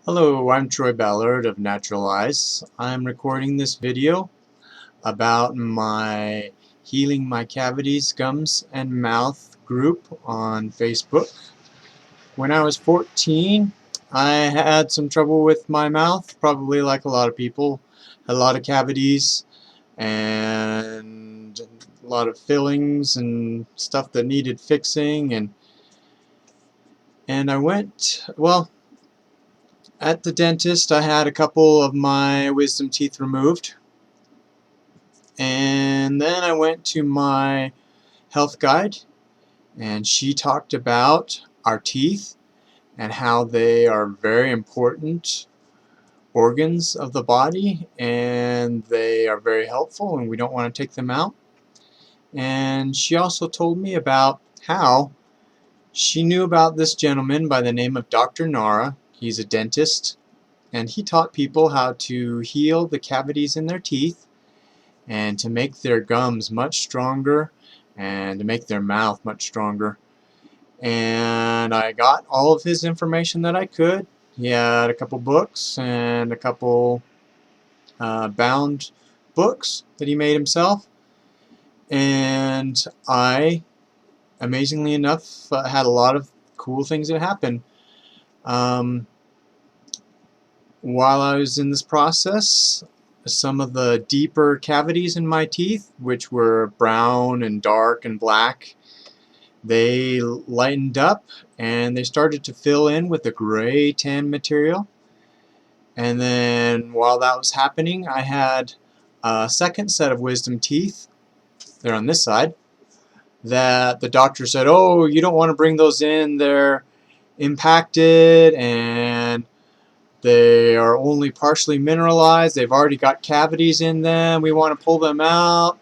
Hello, I'm Troy Ballard of Natural Eyes. I'm recording this video about my Healing My Cavities, Gums, and Mouth group on Facebook. When I was 14, I had some trouble with my mouth, probably like a lot of people. Had a lot of cavities and a lot of fillings and stuff that needed fixing, and I went, well, at the dentist. I had a couple of my wisdom teeth removed, and then I went to my health guide, and she talked about our teeth and how they are very important organs of the body, and they are very helpful and we don't want to take them out. And she also told me about how she knew about this gentleman by the name of Dr. Nara. He's a dentist, and he taught people how to heal the cavities in their teeth and to make their gums much stronger and to make their mouth much stronger. And I got all of his information that I could. He had a couple books and a couple bound books that he made himself, and I, amazingly enough, had a lot of cool things that happened. Um, While I was in this process, some of the deeper cavities in my teeth, which were brown and dark and black, they lightened up and they started to fill in with a gray tan material. And then while that was happening, I had a second set of wisdom teeth, they're on this side, that the doctor said, oh, you don't want to bring those in, they're impacted and they are only partially mineralized. They've already got cavities in them. We want to pull them out.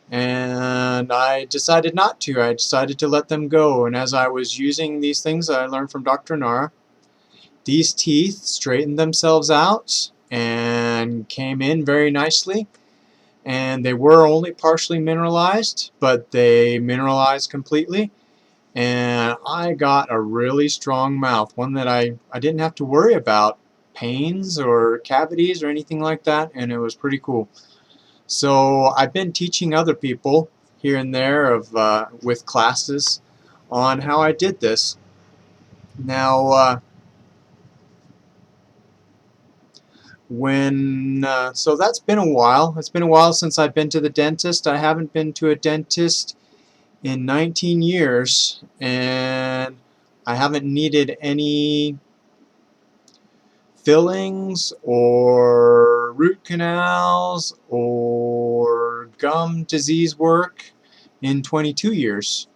And I decided not to. I decided to let them go. And as I was using these things that I learned from Dr. Nara, these teeth straightened themselves out and came in very nicely. And they were only partially mineralized, but they mineralized completely. And I got a really strong mouth, one that I didn't have to worry about pains or cavities or anything like that, and it was pretty cool. So I've been teaching other people here and there with classes on how I did this. Now, so that's been a while. It's been a while since I've been to the dentist. I haven't been to a dentist in 19 years, and I haven't needed any fillings or root canals or gum disease work in 22 years.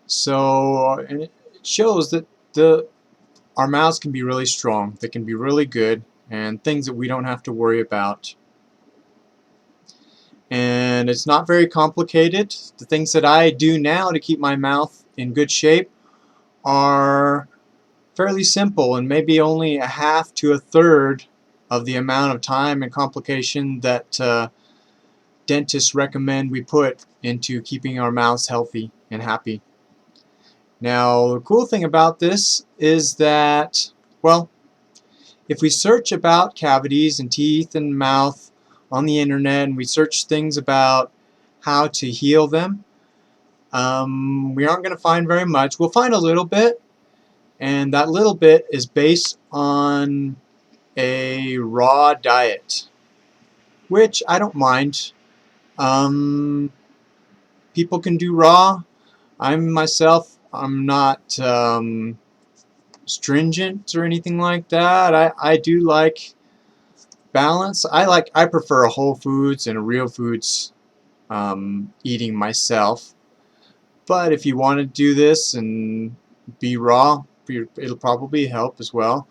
So and it shows that our mouths can be really strong. They can be really good and things that we don't have to worry about. And it's not very complicated. The things that I do now to keep my mouth in good shape are fairly simple and maybe only a half to a third of the amount of time and complication that dentists recommend we put into keeping our mouths healthy and happy. Now, the cool thing about this is that, well, if we search about cavities and teeth and mouth on the internet and we search things about how to heal them, we aren't going to find very much. We'll find a little bit, and that little bit is based on a raw diet, which I don't mind. People can do raw. I'm not stringent or anything like that. I do like balance. I prefer a whole foods and a real foods eating myself. But if you want to do this and be raw, it'll probably help as well.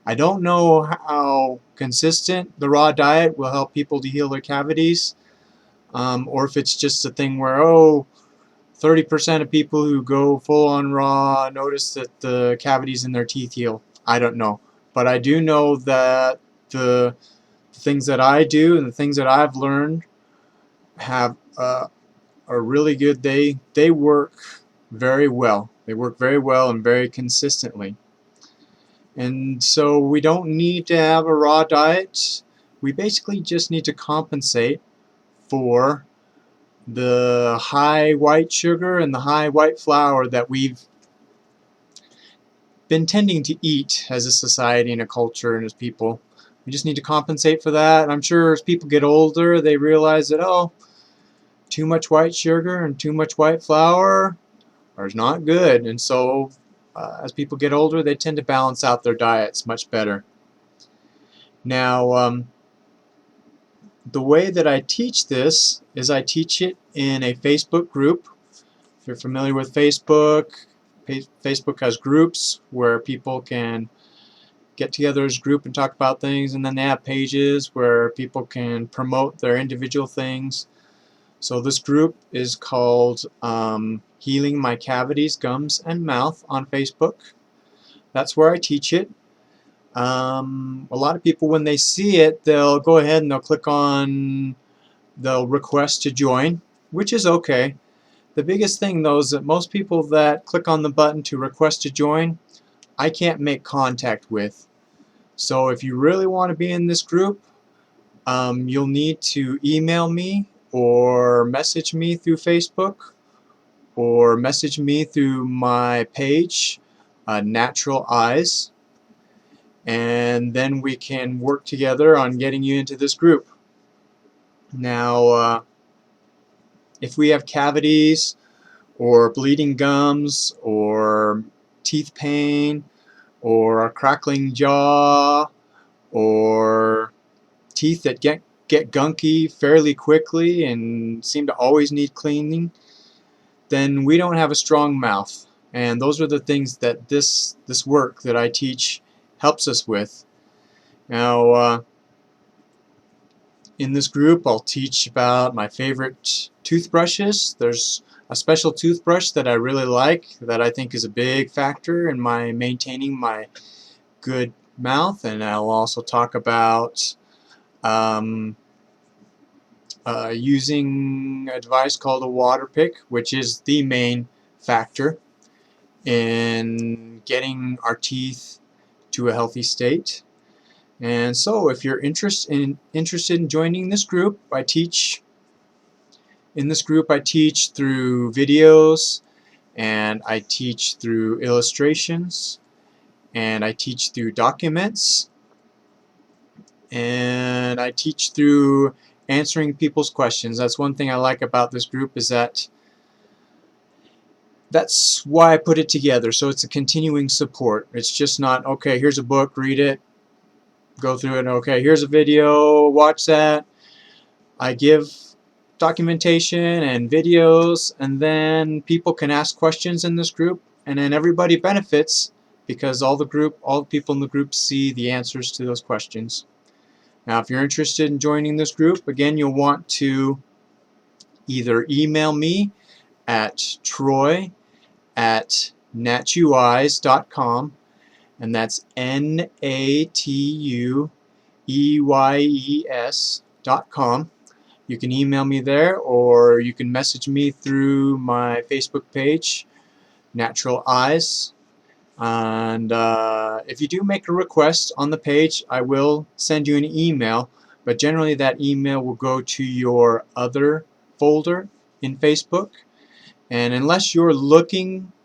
I don't know how consistent the raw diet will help people to heal their cavities, or if it's just a thing where, oh, 30% of people who go full on raw notice that the cavities in their teeth heal. I don't know. But I do know that the things that I do and the things that I've learned have are really good. They work very well. They work very well and very consistently. And so we don't need to have a raw diet. We basically just need to compensate for the high white sugar and the high white flour that we've been tending to eat as a society and a culture and as people. We just need to compensate for that. And I'm sure as people get older, they realize that, oh, too much white sugar and too much white flour is not good. And so as people get older, they tend to balance out their diets much better. Now, the way that I teach this is I teach it in a Facebook group. If you're familiar with Facebook, Facebook has groups where people can get together as a group and talk about things, and then they have pages where people can promote their individual things. So this group is called Healing My Cavities, Gums, and Mouth on Facebook. That's where I teach it. A lot of people, when they see it, they'll go ahead and they'll request to join, which is okay. The biggest thing though is that most people that click on the button to request to join, I can't make contact with. So if you really want to be in this group, you'll need to email me or message me through Facebook or message me through my page, Natural Eyes, and then we can work together on getting you into this group. Now, if we have cavities or bleeding gums or teeth pain or a crackling jaw or teeth that get gunky fairly quickly and seem to always need cleaning, then we don't have a strong mouth. And those are the things that this work that I teach helps us with. Now, in this group, I'll teach about my favorite toothbrushes. There's a special toothbrush that I really like that I think is a big factor in my maintaining my good mouth, and I'll also talk about using a device called a water pick, which is the main factor in getting our teeth to a healthy state. And so if you're interested in joining this group, in this group I teach through videos, and I teach through illustrations, and I teach through documents, and I teach through answering people's questions. That's one thing I like about this group, is that's why I put it together. So it's a continuing support. It's just not, okay, here's a book, read it, go through it, okay, here's a video, watch that. I give documentation and videos, and then people can ask questions in this group, and then everybody benefits because all the people in the group see the answers to those questions. Now, if you're interested in joining this group, again, you'll want to either email me at troy@natueyes.com, and that's NATUEYES.com. You can email me there, or you can message me through my Facebook page, Natural Eyes. And if you do make a request on the page, I will send you an email, but generally that email will go to your other folder in Facebook, and unless you're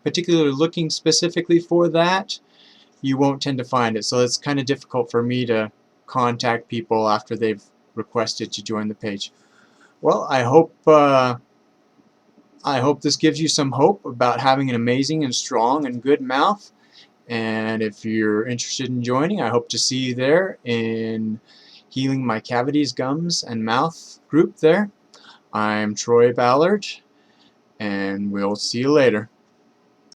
particularly looking specifically for that, you won't tend to find it. So it's kind of difficult for me to contact people after they've requested to join the page. Well, I hope this gives you some hope about having an amazing and strong and good mouth. And if you're interested in joining, I hope to see you there in Healing My Cavities, Gums, and Mouth group there. I'm Troy Ballard, and we'll see you later.